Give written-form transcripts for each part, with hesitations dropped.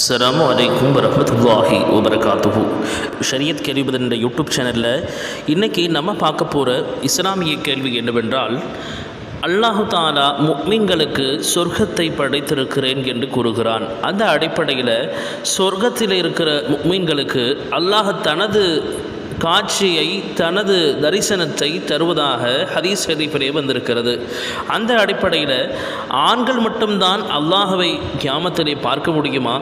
அஸ்ஸலாமு அலைக்கும் வரஹ்மத்துல்லாஹி வபரகாத்துஹு. ஷரியத் கேள்விபதன் என்ற யூடியூப் சேனலில் இன்றைக்கி நம்ம பார்க்க போகிற இஸ்லாமிய கேள்வி என்னவென்றால், அல்லாஹு தாலா முஃமின்களுக்கு சொர்க்கத்தை படைத்திருக்கிறேன் என்று கூறுகிறான். அந்த அடிப்படையில் சொர்க்கத்தில் இருக்கிற முஃமின்களுக்கு அல்லாஹ் தனது காட்சியை, தனது தரிசனத்தை தருவதாக ஹதீஸ் ஷரீஃபிலே வந்திருக்கிறது. அந்த அடிப்படையில் ஆண்கள் மட்டும்தான் அல்லாஹ்வை கியாமத்திலே பார்க்க முடியுமா,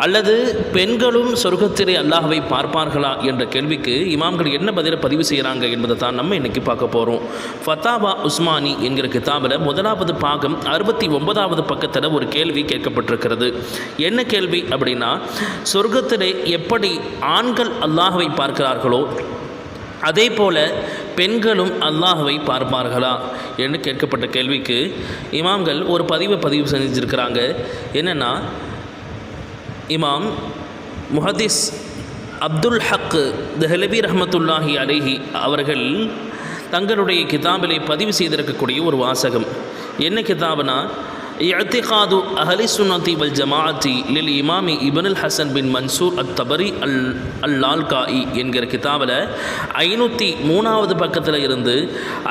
அல்லது பெண்களும் சொர்க்கத்திலே அல்லாஹ்வை பார்ப்பார்களா என்ற கேள்விக்கு இமாம்கள் என்ன பதிலை பதிவு செய்கிறாங்க என்பதை தான் நம்ம இன்றைக்கி பார்க்க போகிறோம். ஃபத்தாவா உஸ்மானி என்கிற கிதாபில் 1வது பாகம் 69வது பக்கத்தில் ஒரு கேள்வி கேட்கப்பட்டிருக்கிறது. என்ன கேள்வி அப்படின்னா, சொர்க்கத்திலே எப்படி ஆண்கள் அல்லாஹ்வை பார்க்கிறார்களோ அதே போல் பெண்களும் அல்லாஹ்வை பார்ப்பார்களா என்று கேட்கப்பட்ட கேள்விக்கு இமாம்கள் ஒரு பதிவு செஞ்சிருக்கிறாங்க. என்னென்னா, இமாம் முஹத்திஸ் அப்துல் ஹக் தெஹ்லவி ரஹ்மத்துல்லாஹி அலைஹி அவர்கள் தங்களுடைய கிதாபிலே பதிவு செய்திருக்கக்கூடிய ஒரு வாசகம். என்ன கிதாபுனா, இஅ்திகாது அஹ்லி சுன்னத்தி வல் ஜமாஅத்தி லில் இமாமி இப்னுல் ஹசன் பின் மன்சூர் அத்-தபரி அல்-லால்காயி என்கிற கிதாபில் 503வது பக்கத்தில் இருந்து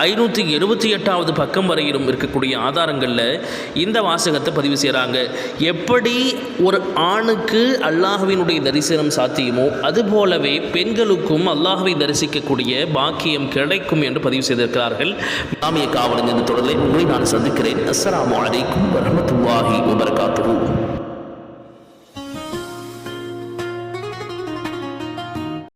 578வது பக்கம் வரையிலும் இருக்கக்கூடிய ஆதாரங்களில் இந்த வாசகத்தை பதிவு செய்கிறாங்க. எப்படி ஒரு ஆணுக்கு அல்லாஹ்வினுடைய தரிசனம் சாத்தியமோ அதுபோலவே பெண்களுக்கும் அல்லாஹ்வை தரிசிக்கக்கூடிய பாக்கியம் கிடைக்கும் என்று பதிவு செய்திருக்கிறார்கள். இஸ்லாமிய காவலன் என்ற தொடரில் உங்களை நான் சந்திக்கிறேன். அஸ்ஸலாமு அலைக்கும் வரஹ்மத்துல்லாஹி வபரகாத்துஹு.